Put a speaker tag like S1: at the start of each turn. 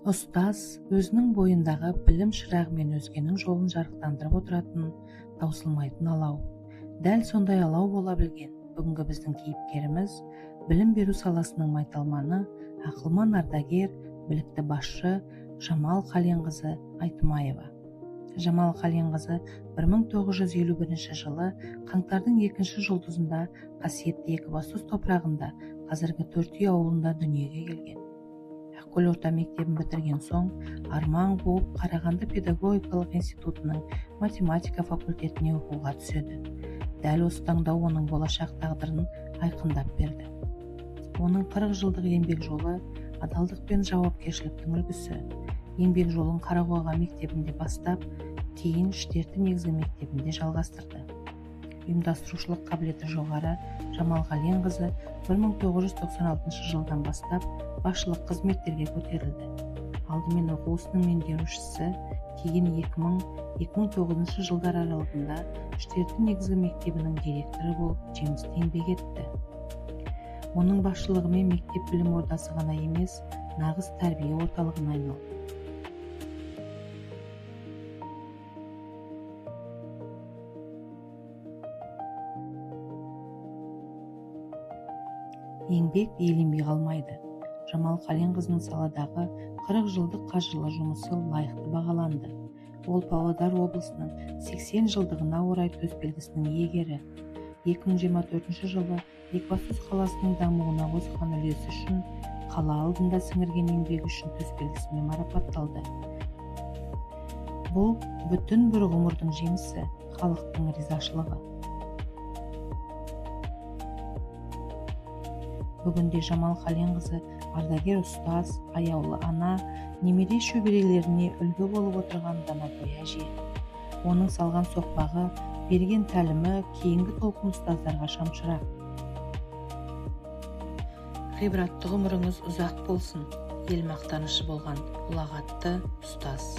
S1: Ұстаз өзінің бойындағы білім шырағымен өзгенің жолын жарықтандырып отыратын таусылмайтын алау. Дәл сондай алау бола білген бүгінгі біздің кейіпкеріміз білім беру саласының майталманы, ақылман ардагер, білікті басшы Жамал Қаленқызы Айтмаева. Жамал Қаленқызы 1951 жылы қаңтардың 2 жұлдызында қасиетті Екібастұз топырағында қазіргі Төртүй ауылында дүниеге келген. Ақкөл орта мектебін бітірген соң арман қуып Қарағанды педагогикалық институтының математика факультетіне оқуға түседі. Дәл осы таңдау оның болашақ тағдырын айқындап берді. Оның 40 жылдық еңбек жолы адалдық пен жауапкершіліктің үлгісі. Еңбек жолын Қарақоға мектебінде бастап, кейін Штерті негізгі мектебінде жалғастырды. Ұйымдастырушылық қабілеті жоғары Жамал Қаленқызы 1996 жылдан бастап басшылық қызметтерге көтерілді. Алдымен оқу ісінің меңгерушісі, кейін 2000-2009 жылдар аралығында Штерті негізгі мектебінің директоры болып жемісті еңбек етті. Оның басшылығымен мектеп білім ордасы ғана емес, нағыз тәрбие орталығына айналды. Еңбек еленбей қалмайды. Жамал Қаленқызының саладағы 40 жылдық қажырлы жұмысы лайықты бағаланды. Ол Павлодар облысының 80 жылдығына орай төсбелгісінің иегері. 2024 жылы Екібастұз қаласының дамуына қосқан үлесі үшін қала алдында сіңірген еңбегі үшін төсбелгісімен марапатталды. Бұл бүтін бір ғұмырдың жемісі, халықтың ризашылығы. Бүгінде Жамал Қаленқызы ардагер ұстаз, аяулы ана, немере шөберелеріне үлгі болып отырған данагөй әже. Оның салған соқпағы, берген тәлімі кейінгі толқын ұстаздарға шамшырақ. Ғибратты ғұмырыңыз ұзақ болсын, ел мақтанышы болған ұлағатты ұстаз.